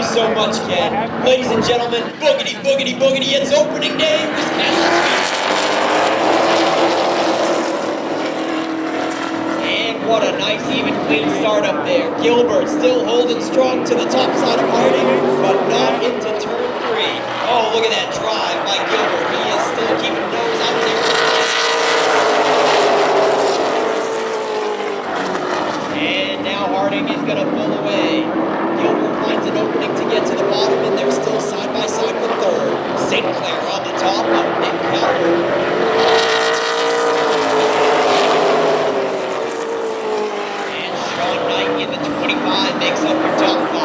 so much, Ken. Ladies and gentlemen, boogity, boogity, boogity, it's opening day, Wiscasset. And what a nice, even, clean start up there. Gilbert still holding strong to the top side of Harding, but not into turn 3. Oh, look at that drive by Gilbert. He is still keeping nose out there. And now Harding is going to pull away. Gilbert finds an opening to get to the bottom, and they're still side by side for third. St. Clair on the top of Nick Calvert. And Sean Knight in the 25 makes up your top 5.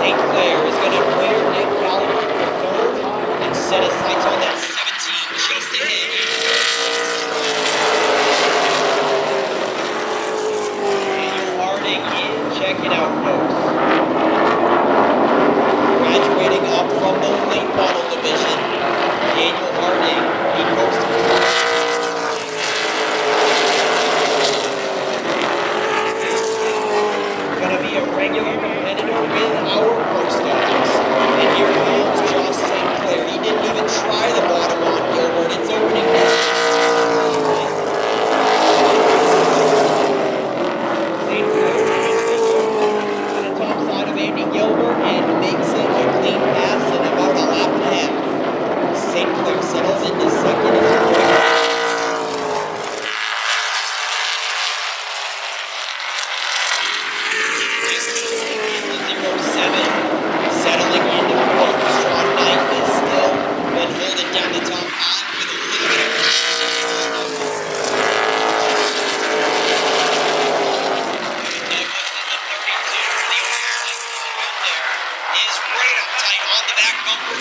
St. Clair is going to clear Nick Calvert for third and set his sights on that 17 just ahead. Check it out, folks. Graduating up from the late model division, Daniel Harding. He goes to gonna be a regular competitor with our pro stars. And here comes Josh St. Clair. He didn't even try the bottom on Gilbert. It's opening day. Gilbert and makes it a clean pass in about a lap and a half. St. Clair settles into second and third. Settling into fourth. Sean Knight is still been holding down the top 5 with a little bit of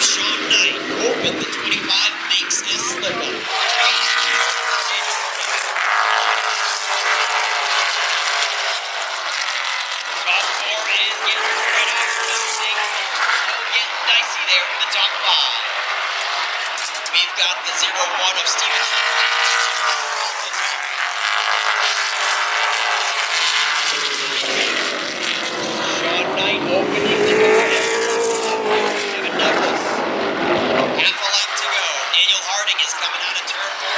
Sean Knight opened the 25, makes a slip up. Top 4 is getting spread out. Still getting dicey there in the top 5. We've got the 0-1 of Steven. Sean Knight opening the door. Half a lap to go. Daniel Harding is coming out of turn 4.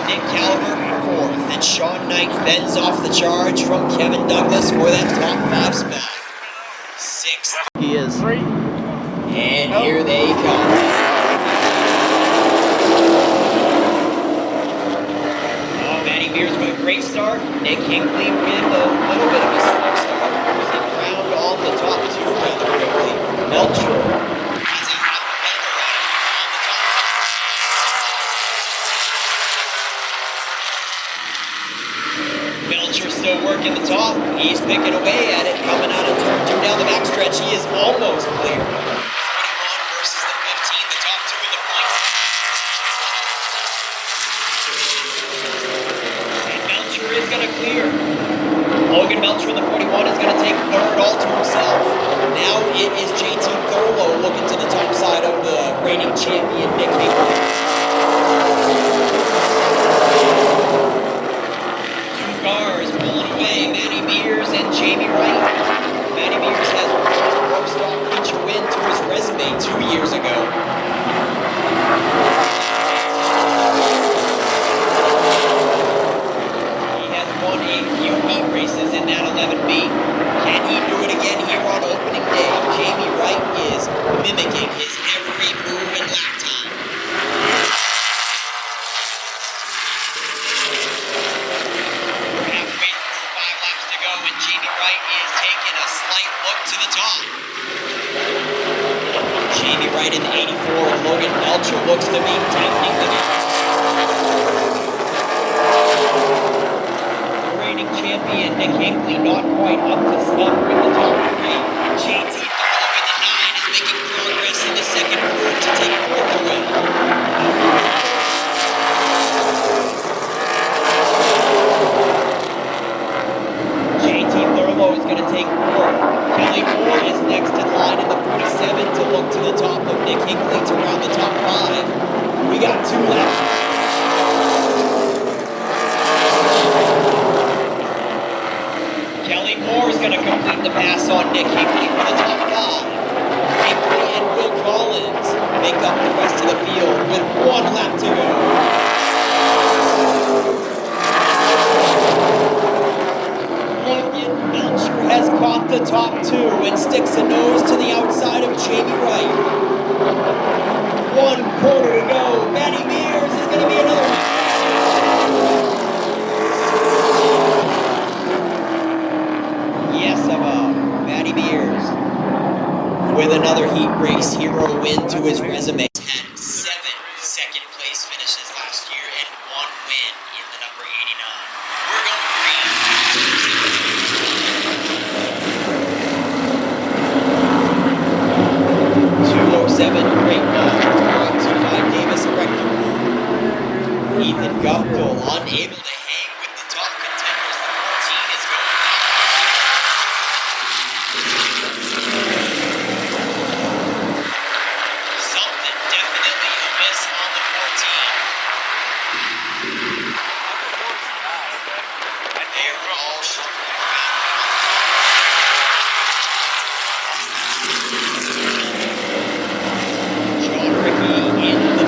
Nick Calvert fourth, and Sean Knight fends off the charge from Kevin Douglas for that top 5 spot. 6th. He is. And here they come. Great start. Nick Hinckley with a little bit of a slow start. Cruising around on the top 2 rather quickly. Melcher has a half a fender on the top 5. Melcher still working the top. He's picking away at it. Coming out of turn 2 down the backstretch. He is almost clear. 21 versus the 15. The top 2 in the points. Is going to clear. Logan Melcher in the 41 is going to take third all to himself. Now it is JT Thurlow looking to the top side of the reigning champion, Nick Hinckley. 2 cars pulling away, Matty Beers and Jamie Wright. Matty Beers has one Pro Stock feature win to his resume 2 years ago. Won a few heat races in that 11B. Can he do it again here on opening day? Jamie Wright is mimicking his every move and lap time. We're halfway through, 5 laps to go, and Jamie Wright is taking a slight look to the top. Jamie Wright in the 84, and Logan Melcher looks to be tempting the champion Nick Hinckley not quite up to snuff with the top 3. JT Thurlow in the 9 is making progress in the second groove to take 4th away. JT Thurlow is going to take 4th. Kelly Moore is next in line in the 47 to look to the top of Nick Hinckley to round the top 5. We got 2 laps. Kelly Moore's going to complete the pass on Nick Hinckley for the top 5. Hinckley and Will Collins make up the rest of the field with 1 lap to go. Logan Melcher has caught the top 2 and sticks a nose to the outside of Jamie Wright. 1 quarter to go. Matty Mears is going to be another one. Yes, about Matty Mears with another heat race hero win to his resume. Had 7 second place finishes last year and 1 win in the number 89. We're going green. 207, great ball. Brought to by Davis Rector. Ethan Guptill unable to hang with the top contenders. The 14 is going back. Something definitely amiss on the 14. And they are all shuffling around. John Ricky in the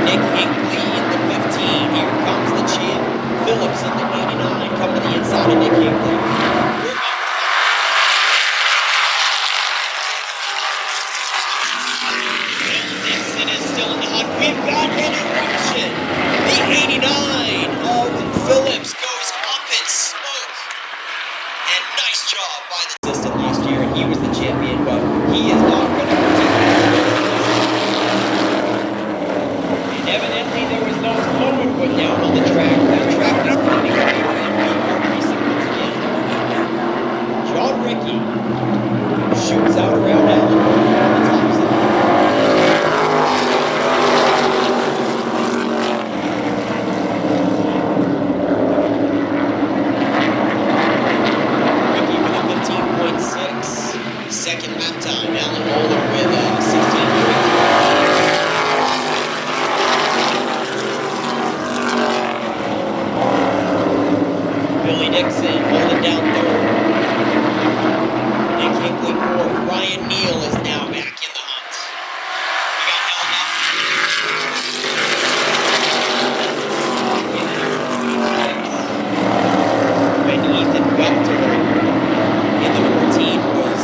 Nick Hinckley in the 15. Here comes the champ. Phillips in the 89. Come to the inside of Nick Hinckley. Dixon is still in the hunt. We've got an eruption. The 89 of Phillips goes up in smoke. And nice job by the assistant last year. And he was the champion, but he is not going to continue. And evidently there was no fluid put down on the track. The track is running over and we are racing once again. John Ricky shoots out around Allen on the top side. Ricky with a 15.6. Second lap time. Alan Moeller with a 16.2. Billy Dixon holding down 3rd. Nick Hinckley 4th. Ryan Neal is now back in the hunt. He got held up. When Ethan Guptill in the 14 was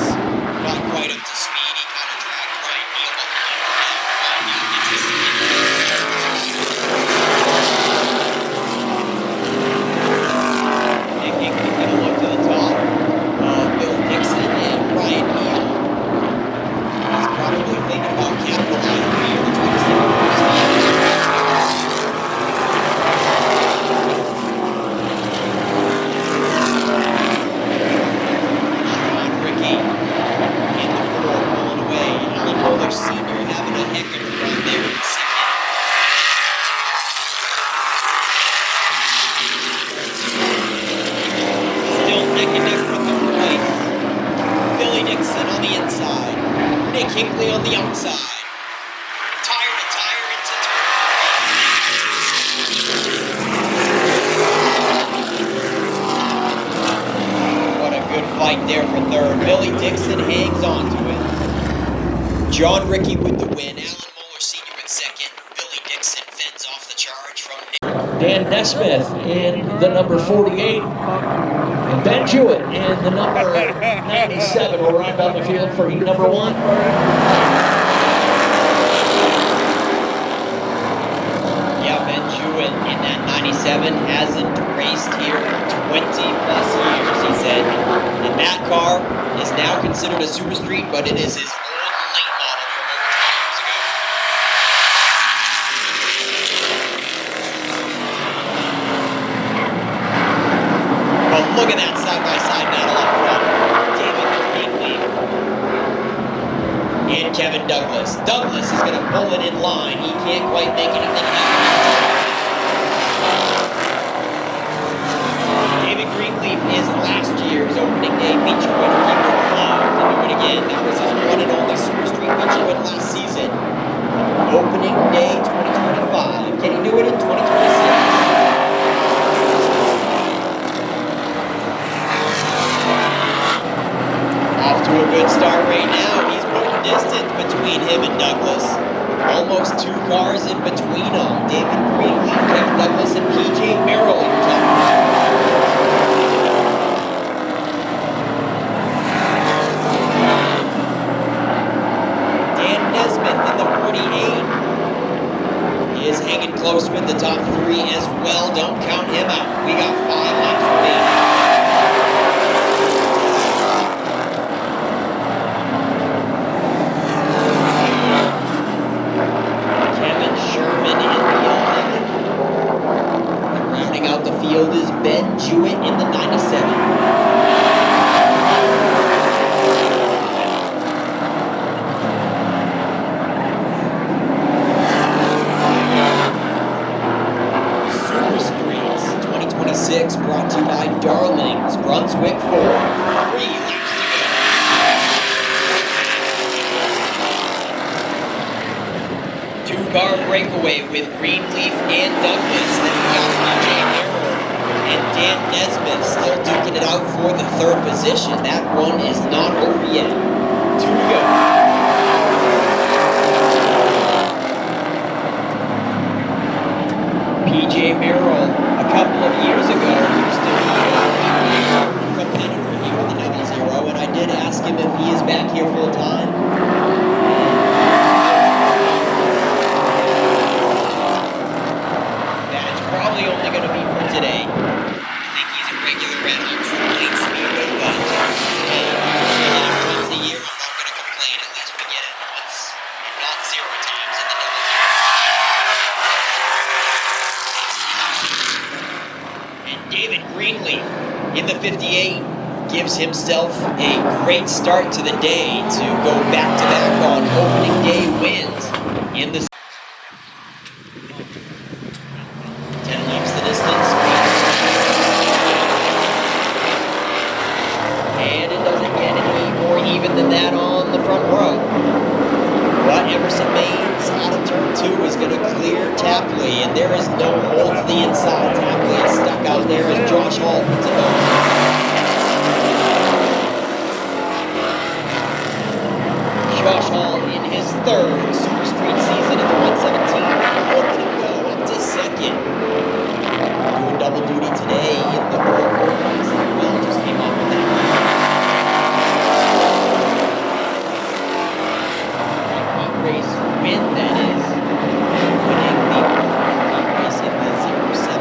not quite up to speed, he kind of dragged Ryan Neal up the line. Ryan Neal gets his second. Nick Hinckley going to look to the top. Bill Dixon and Ryan Neal. He's probably thinking about capitalizing here to try to stay on the side. Sean Ricky in the 4, pulling away. Alan Moeller Sr. having a heck of a run there in second. Still neck and neck for 3rd place. Billy Dixon on the inside. Nick Hinckley on the outside. Tire to tire into turn 3. What a good fight there for 3rd. Billy Dixon hangs on to it. John Ricky with the win. Alan Moeller Sr. in 2nd. Billy Dixon fends off the charge from Nick. Dan Nesmith in the number 48. And Ben Jewett in the number 97 will run down the field for heat number 1. Yeah, Ben Jewett in that 97 hasn't raced here for 20 plus years, he said. And that car is now considered a super street, but it is his old late model from over 20 years ago. But look at that side-by-side battle up front. David Greenleaf and Kevin Douglas. Douglas is going to pull it in line. He can't quite make anything happen. David Greenleaf is last year's opening day feature winner. He would love to do it again. That was his one and only Super Street feature win last season. Opening day 2025. Can he do it in 2026? to a good start right now. He's putting distance between him and Douglas. Almost 2 cars in between them. David Greenleaf, Kevin Douglas, and PJ Merrill in top. Is hanging close with the top 3 as well. Don't count him out. We got 5 laps remaining. Kevin Sherman in the 11. And rounding out the field is Ben Jewett in the 97. Brought to you by Darlings, Brunswick 4. 3 laps to go. 2-car breakaway with Greenleaf and Douglas. Then we got PJ Merrill and Dan Nesmith still duking it out for the 3rd position. That one is not over yet. 2 to go. PJ Merrill, a couple of years ago, used to be a competitor here in the Double Zero, and I did ask him if he is back here full time. That's probably only going to be for today. I think he's a regular at home for late Speedway, but hey, we get it once a year. I'm not going to complain. At least we get it once, not 0 times in the Double Zero. David Greenleaf in the 58 gives himself a great start to the day to go back-to-back on opening day wins in the 10 laps the distance. And it doesn't get any more even than that on the front row. But Emerson Maines out of turn 2 is going to clear Tapley, and there is no hold to the inside. Tapley is stuck out there as Josh Hall puts it over. Josh Hall in his 3rd Super Street season in the 117. Look at him go up to 2nd. Doing double duty today in the World race. Will just came off with that. Race win, that is, winning the race in the 07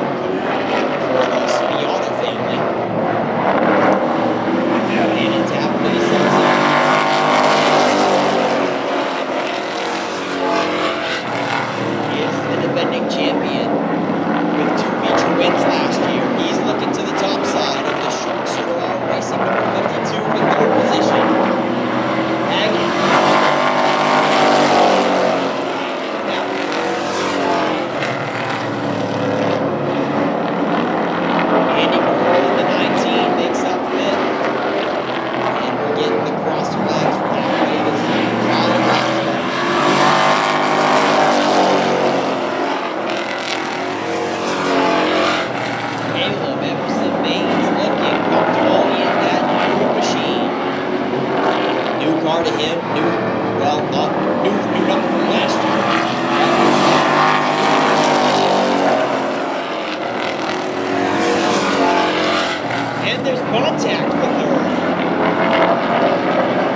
for the Spiata family. And in Tapley says is the defending champion with 2 feature wins last year. He's looking to the top side of the short Subaru Racing number 52 for 3rd position. Aggie. To him, new number from last year. And there's contact for 3rd.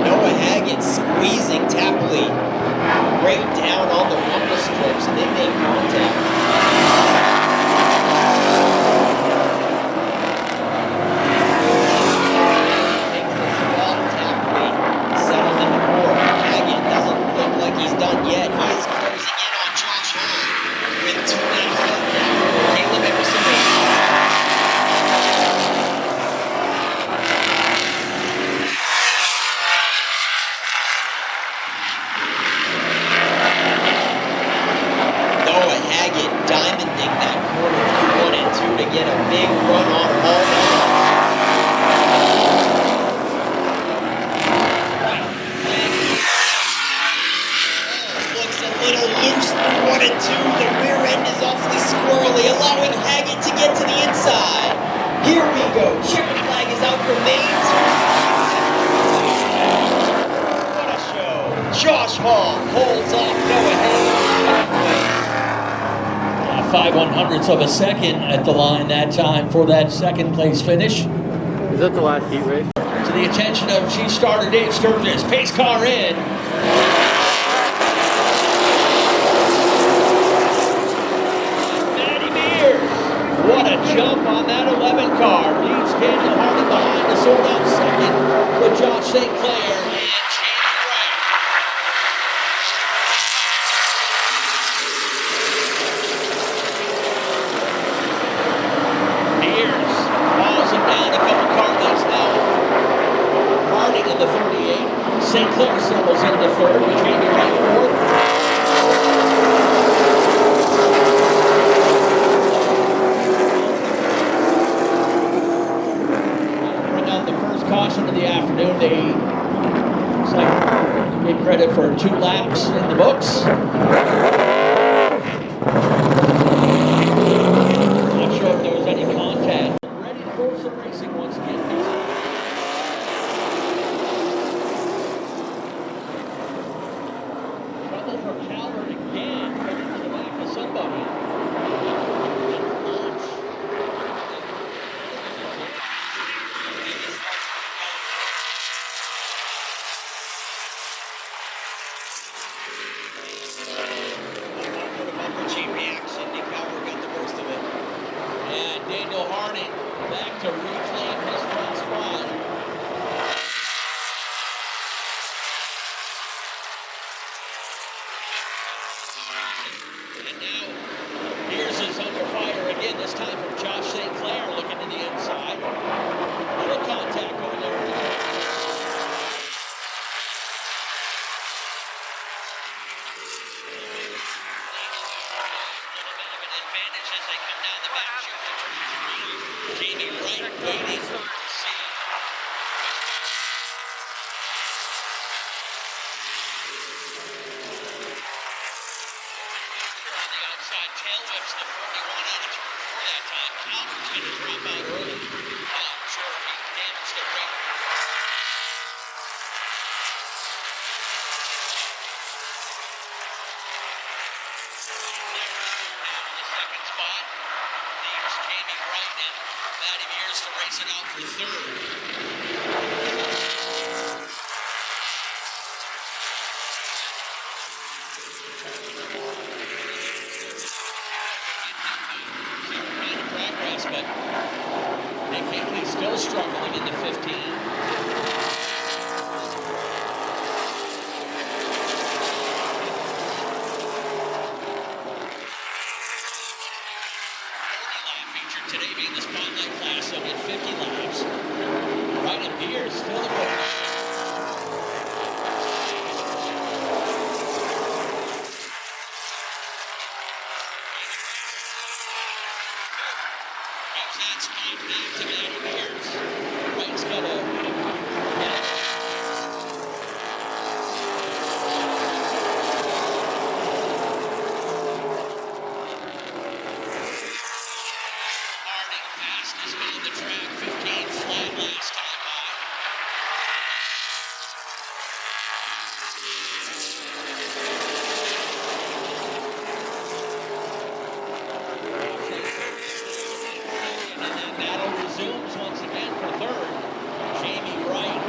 Noah Haggett squeezing Tapley right down on the rumble strips, and they make contact. He's done yet. He is closing in on Josh Hall with 2 laps left now for Caleb Emerson. Noah Josh Hall holds off Noah Hayes. 5/100ths of a second at the line that time for that second place finish. Is that the last heat race? To the attention of Chief Starter Dave Sturgis. Pace car in. Matty Mears. What a jump on that 11 car. Leaves Daniel Harding behind to sort out second with Josh St. Clair and Jamie Wright. Mears hauls him down a couple car lengths now. Harding in the 38. St. Clair settles into third with Jamie Wright fourth. Bring out the first caution of the afternoon. They give credit for 2 laps in the books. Not sure if there was any contact. Ready for some racing once again. Trouble for Calvert again. Coming to the back of somebody. Reaction. Nick Calvert got the worst of it. And Daniel Harding back to reclaim his front spot. And now, here's his under fire again, this time from Josh St. Clair, looking to the inside. Little contact over there. Advantage as they come down the back chute to turn 3. Jamie Wright waiting. On the outside tail whips the 41 out of turn 4 that time. Calvert's going to drop out early. Not sure if he damaged the brake. Second spot leaves Jamie Wright and Matty Mears to race it out for third. Kind of progress, but Nick Hinckley still struggling in the 15. Today being the spotlight class, so in 50 laps. Wright and Mears still the race. Gives that spot back to Matty Mears. Wright's got a... Fastest on the track, 15 flat last time by. And then battle resumes once again for third. Jamie Wright.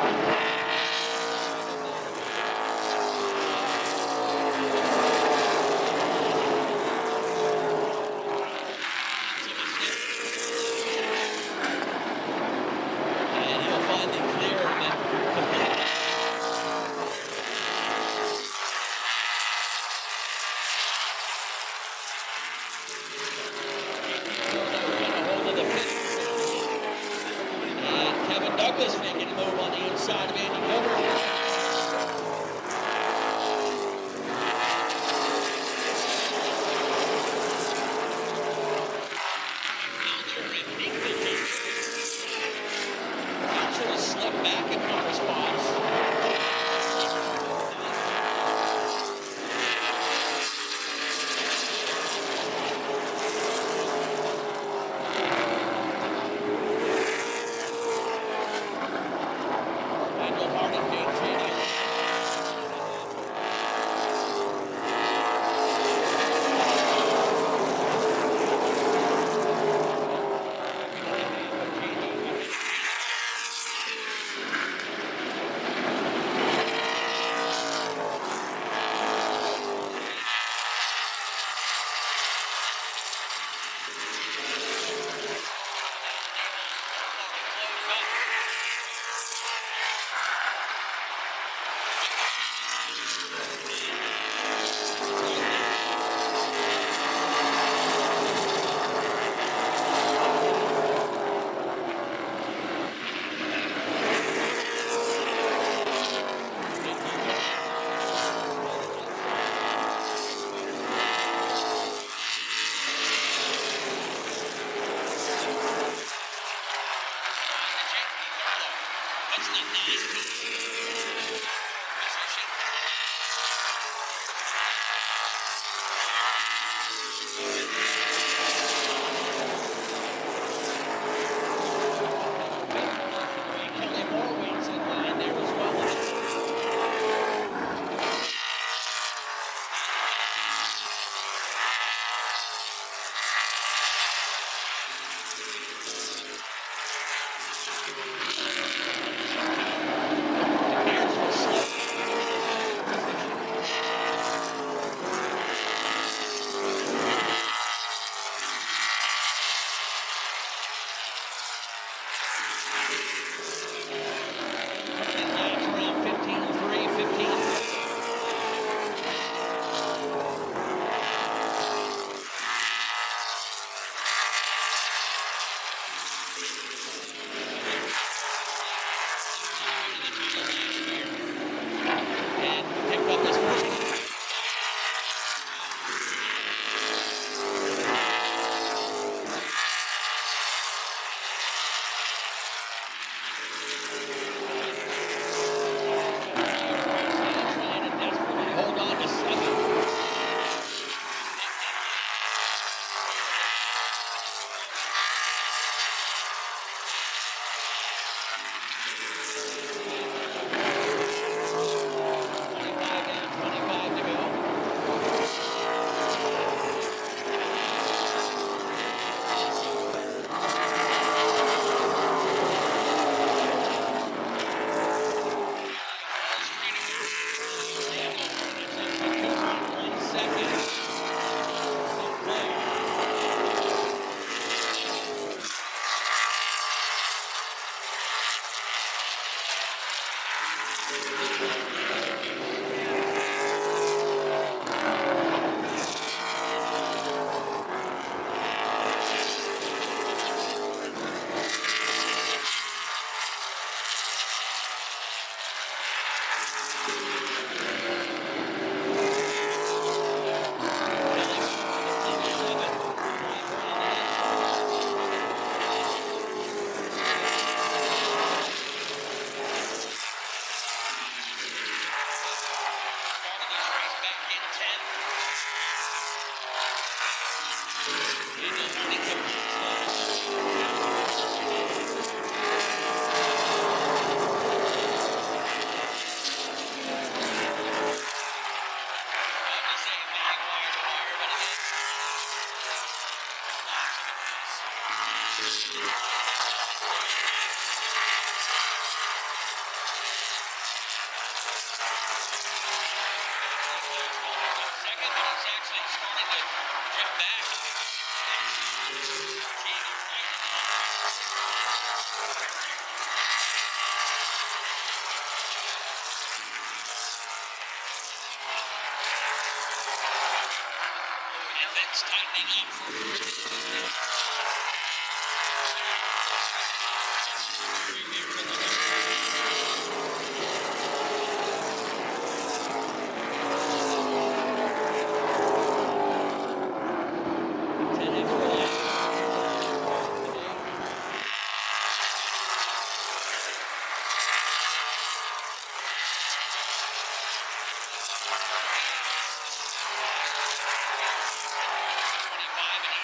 Douglas making a move on the inside of Andy Gilbert. Should have slipped back a couple spots. Daniel Harding maintaining Puts the 19 position. Kelly Moore waits in line there as well. Here's for Slip. Laps around 15.3, 15.3. And picked up his first. Trying to desperately hold on to 7. Down, 25 to go. Evans tightening up for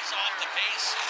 off the pace.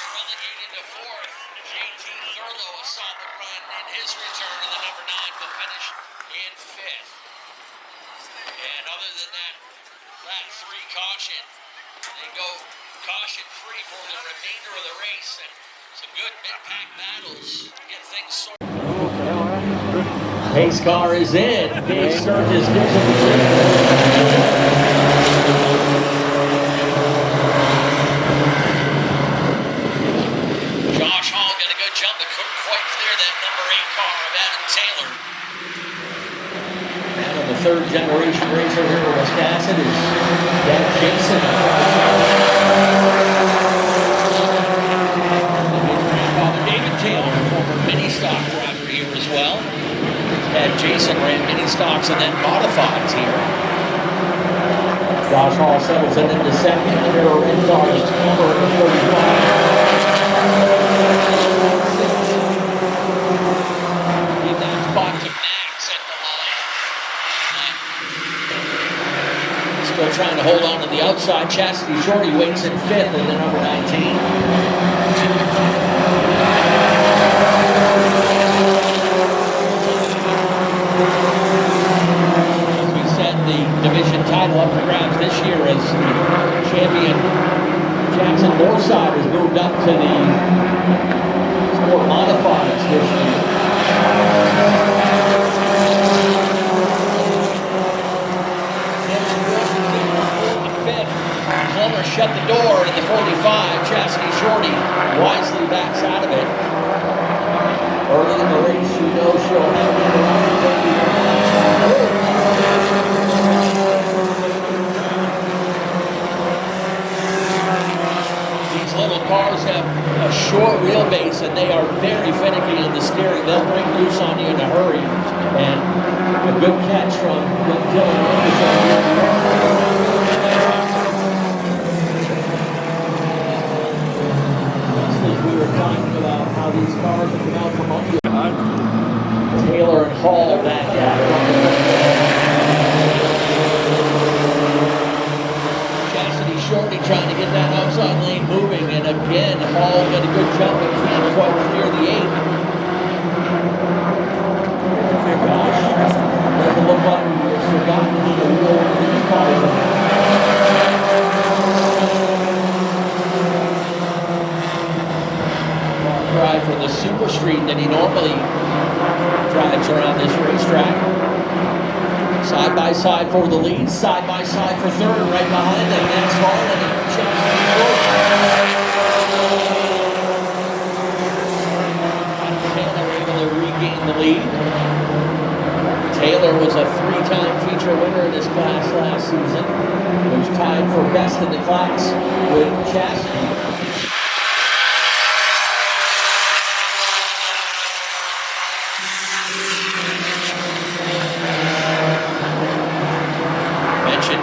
Relegated to fourth, JT Thurlow, a solid run in his return to the number 9, but finished in fifth. And other than that, lap 3 caution, they go caution-free for the remainder of the race, and some good mid-pack battles to get things sorted. Pace car is in. Dave Sturgis gives him the Josh Hall got a good jump, but couldn't quite clear that number 8 car of Adam Taylor. And the third generation racer here at Wiscasset is Dad Jason. Father David Taylor, former mini stock driver here as well. Dad Jason ran mini stocks and then modifieds here. Josh Hall settles it into second. Here are in cars number 35. Still trying to hold on to the outside. Chastity Shorty waits in fifth in the number 19. As we said, the division title up for grabs this year as the champion Jackson Northside has moved up to the sport modifieds this year. Plummer shut the door in the 45. Chastity Shorty wisely backs out of it. Early in the race, you know she'll have it around These little cars have a short wheelbase and they are very finicky in the steering. They'll break loose on you in a hurry. And a good catch from Dylan Anderson. again. Hall got a good jump but can't quite clear the 8. Gosh, doesn't look like we've forgotten how to wheel one of these cars. Far cry from the super street that he normally drives around this racetrack. Side by side for the lead, side by side for third, right behind them. That's Harlan and Taylor able to regain the lead. Taylor was a 3-time feature winner in this class last season. Was tied for best in the class with Chastity.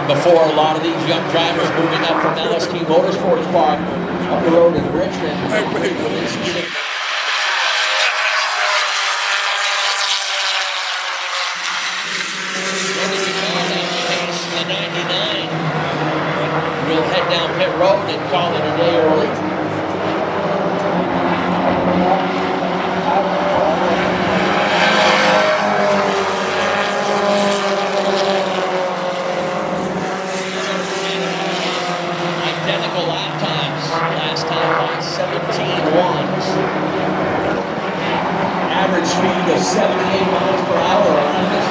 Before a lot of these young drivers moving up from LST Motorsports Park up the road in Richmond. The 99 will head down pit road and call it a day early. Average speed of 78 miles per hour around this.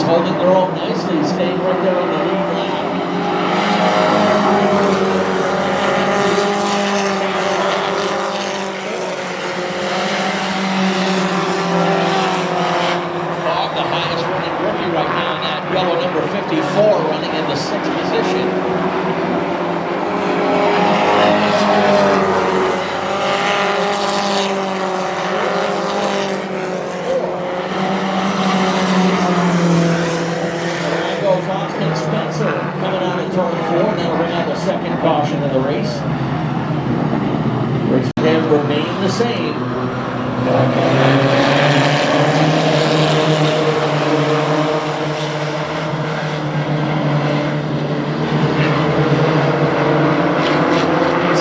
Holding their own nicely, staying right there on the lead lap. Fogg, the highest running rookie right now in that yellow number 54, running in the 6th position. Second caution of the race. Race time remain the same.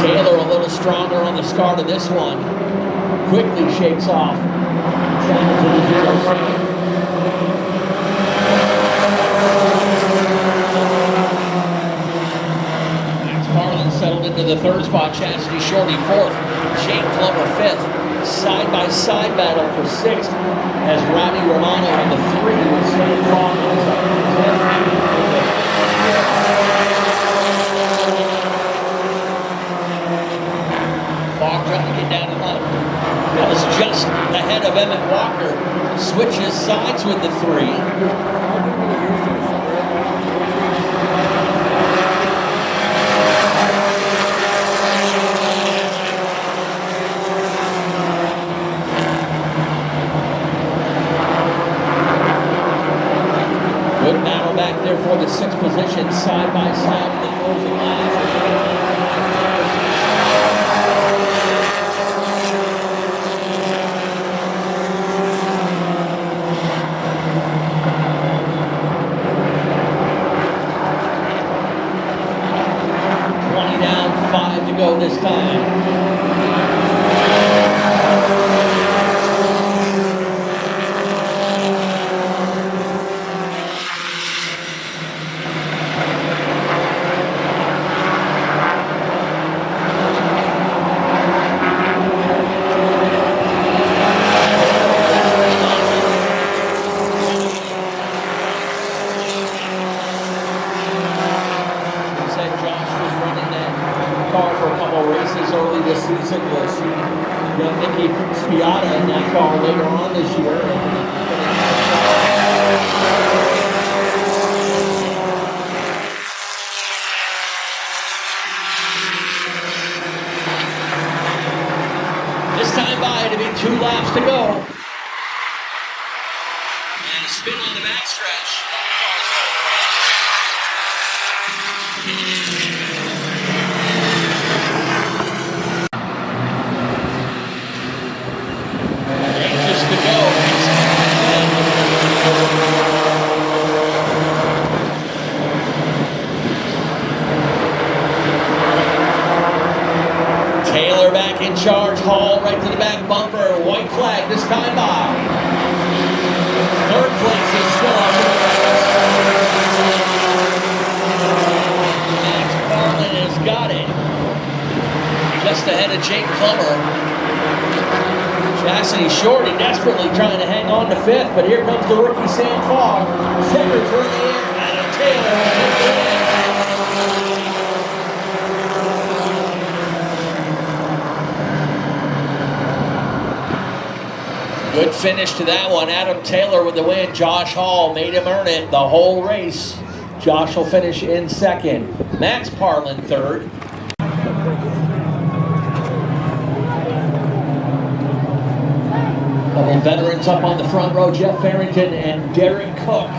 Taylor a little stronger on the start of this one. Quickly shakes off. Travel to the 0 second. Settled into the 3rd spot, Chastity Shorty 4th, Shane Plummer 5th. Side-by-side battle for 6th as Robbie Romano on the 3 with Sam Fogg. Fogg trying to get down the line. That was just ahead of Emmett Walker. Switches sides with the 3. For the 6th position, side by side with the closing lines. 20 down, 5 to go this time. Spiata in that car later on this year. to go. And a spin on the backstretch. Anxious to go. Taylor back in charge. Hall right to the back bumper. White flag this time by. Third place is still on the race. Max Parlin has got it. Just ahead of Jake Plummer. Chastity Shorty desperately trying to hang on to fifth, but here comes the rookie Sam Fogg. Checkers for the air. Adam Taylor will take the win. Good finish to that one. Adam Taylor with the win. Josh Hall made him earn it the whole race. Josh will finish in second. Max Parlin third. Couple veterans up on the front row. Jeff Farrington and Derek Cook.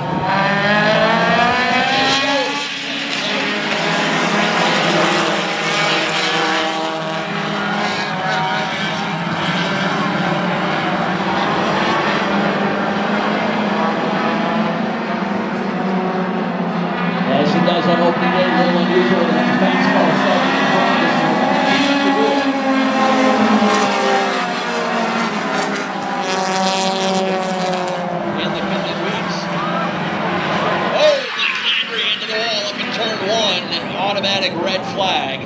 On opening day, a little unusual to have a fastball starting in front of us. In the coming weeks. Oh, Mike Landry into the wall up in turn one. Automatic red flag.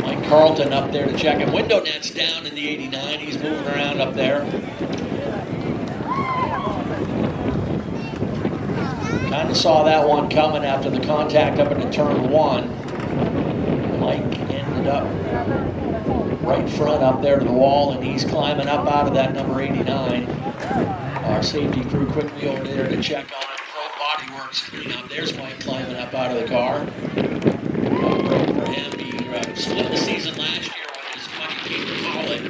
Mike Carlton up there to check him. Window net's down in the 89. He's moving around up there. Kind of saw that one coming after the contact up into turn one. Mike ended up right front up there to the wall, and he's climbing up out of that number 89. Our safety crew quickly over there to check on it. Pro Body Works cleanup. There's Mike climbing up out of the car. Great for him. He split the season last year with his buddy Peter Collett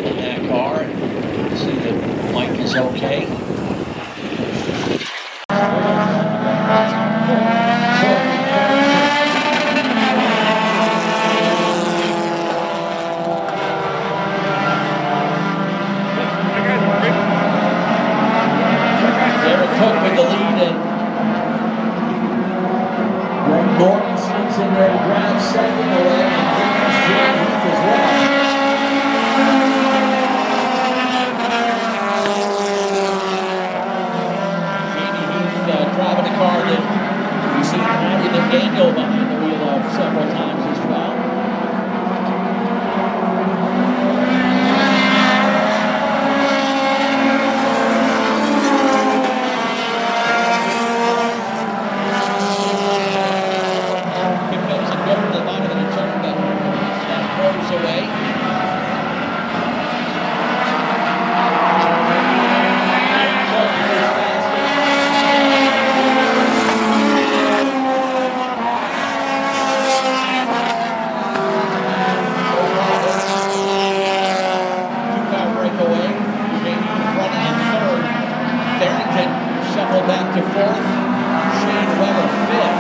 in that car. And see that Mike is okay. With the lead, and Greg Norton sneaks in there to grab second away, and James Heath as well. Jamie Heath driving a car that we've seen Matty McDaniel behind the wheel of several times as well. Away. Two-car breakaway. Jamie running in third. Farrington shuffled back to fourth. Shane Weber fifth.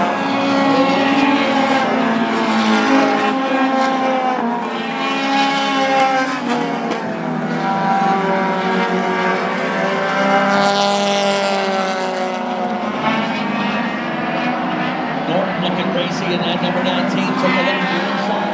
Looking racy in that number 19. Took a look at the inside.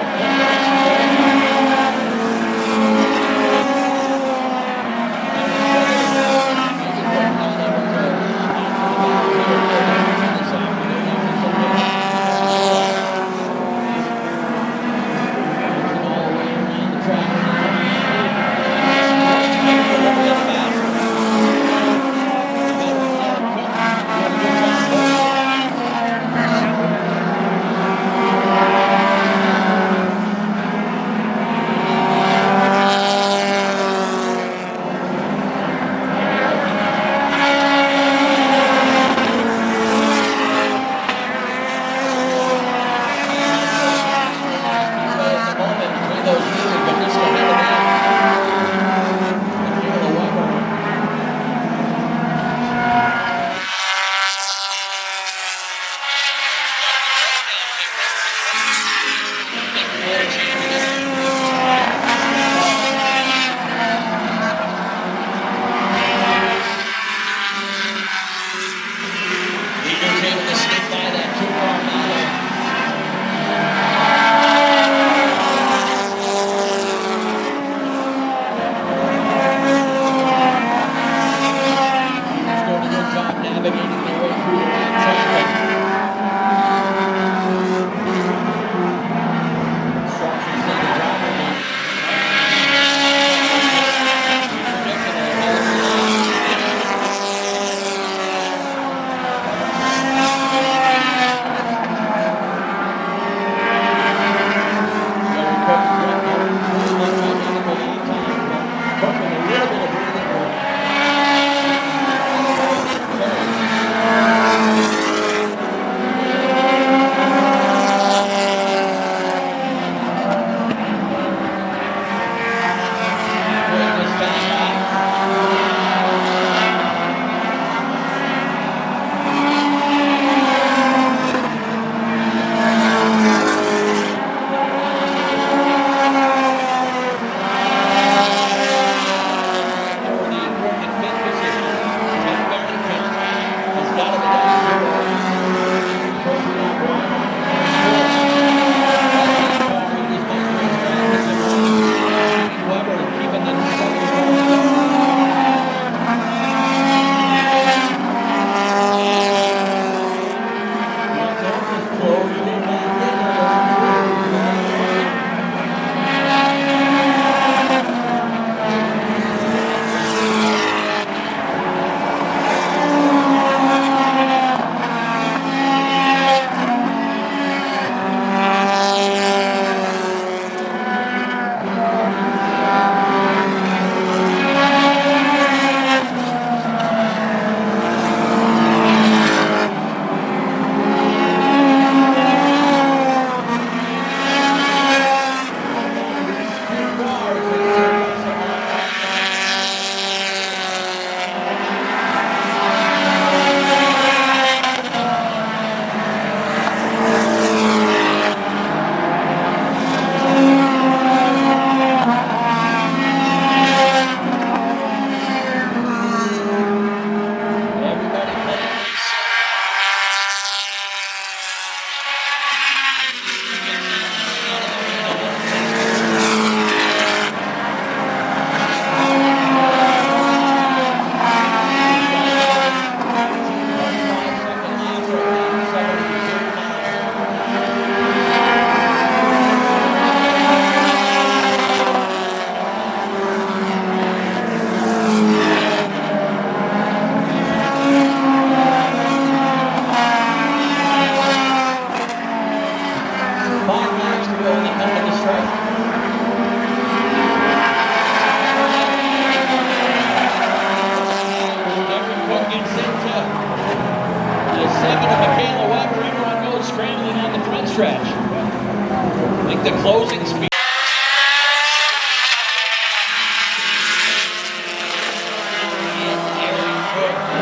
stretch. I think the closing speed.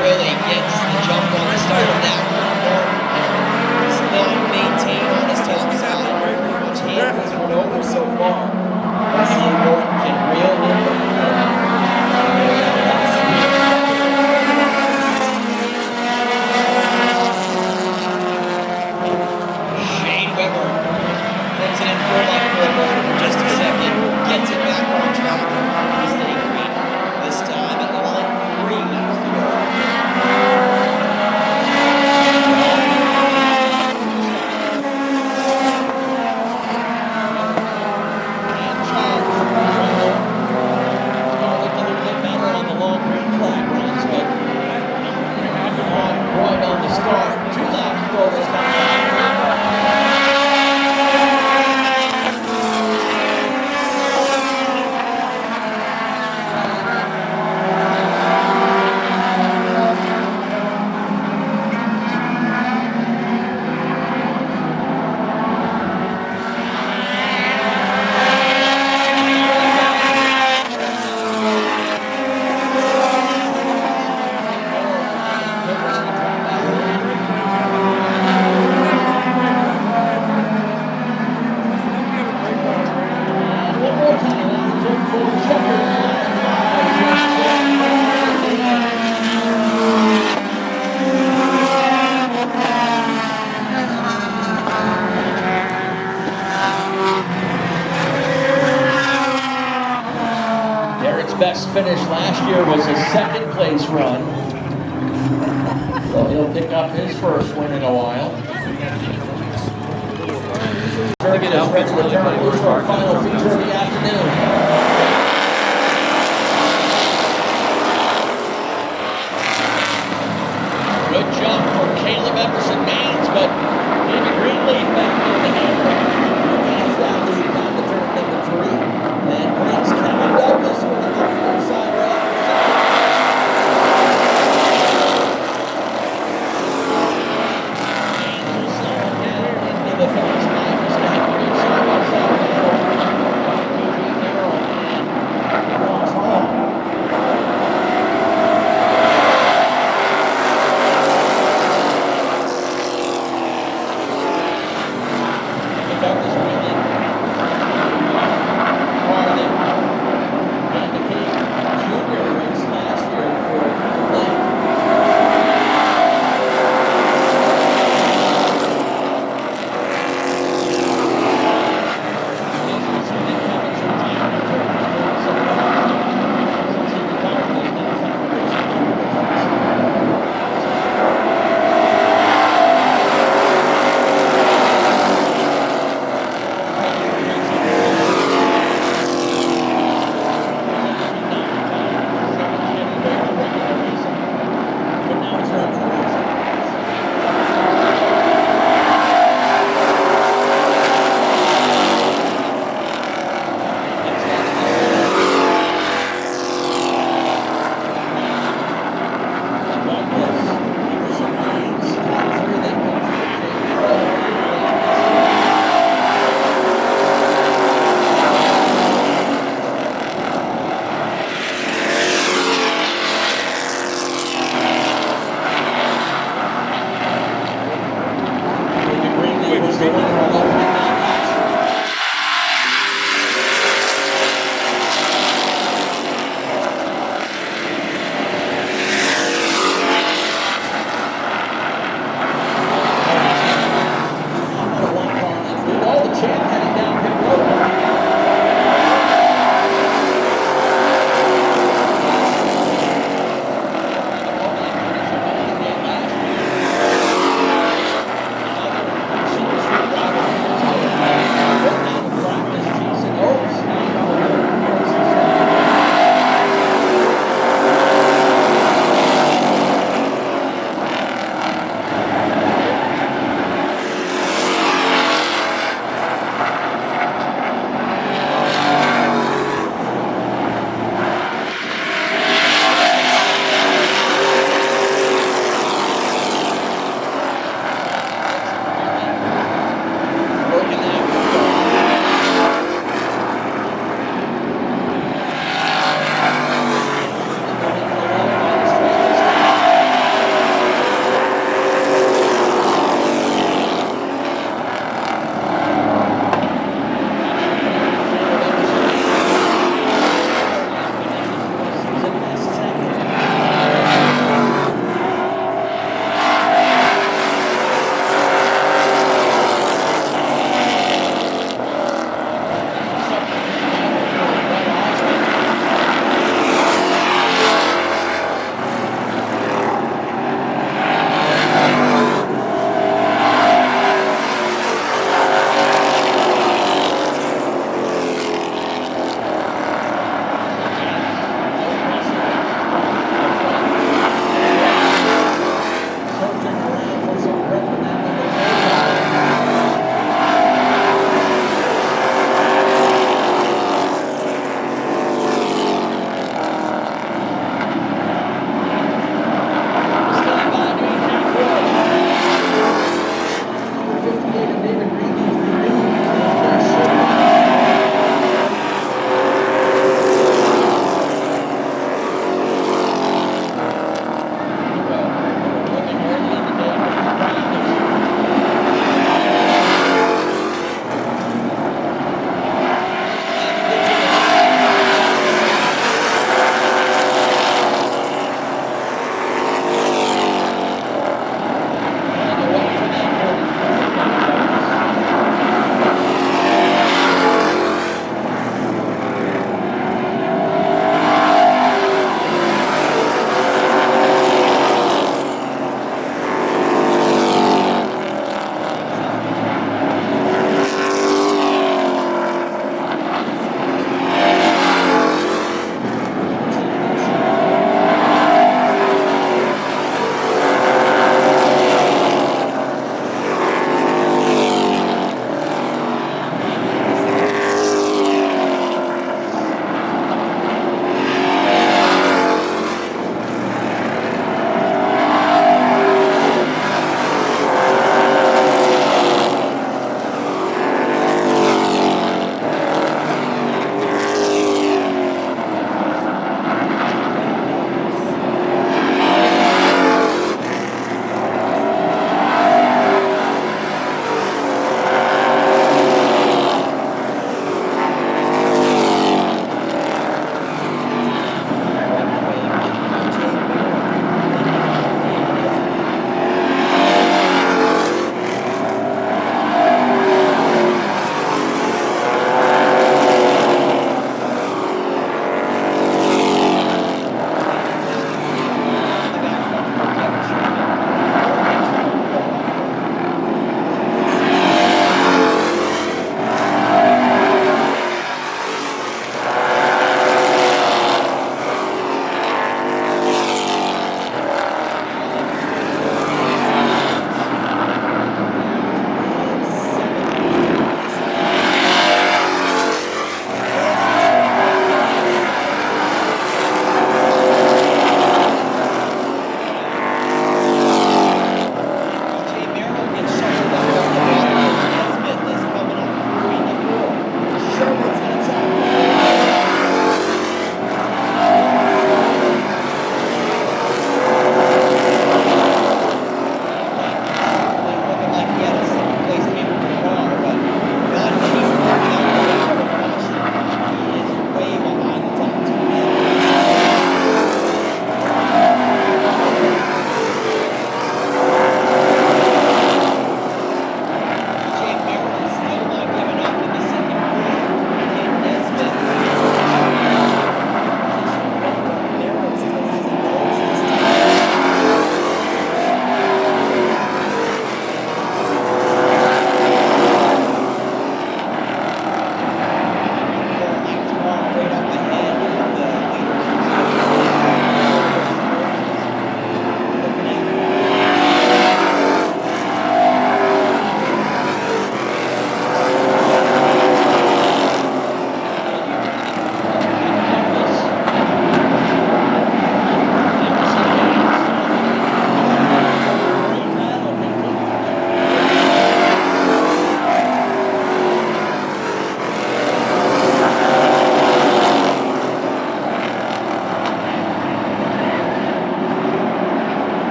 Really gets the jump on the start of that one. He's not maintained on his top side. Pretty much hands this one over so far. Let's see if Norton can reel him back in. Shane Weber puts it in full line for Norton for just a second. Gets it back on track. Stay green this time at line 3 laps to go. Best finish last year was a second place run. So he'll pick up his first win in a while. Turget is ready to return for our final feature of the afternoon. Good jump for Caleb Emerson-Maines, but maybe Greenleaf back in the handbrake. Gains that lead down to turn number 3. Then brings Kevin Douglas with the inside rail. Maines will slow him down into the finish line. He's got a good side-by-side battle. PJ Merrill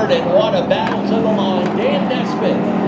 third, and what a battle to the line. Dan Nesbitt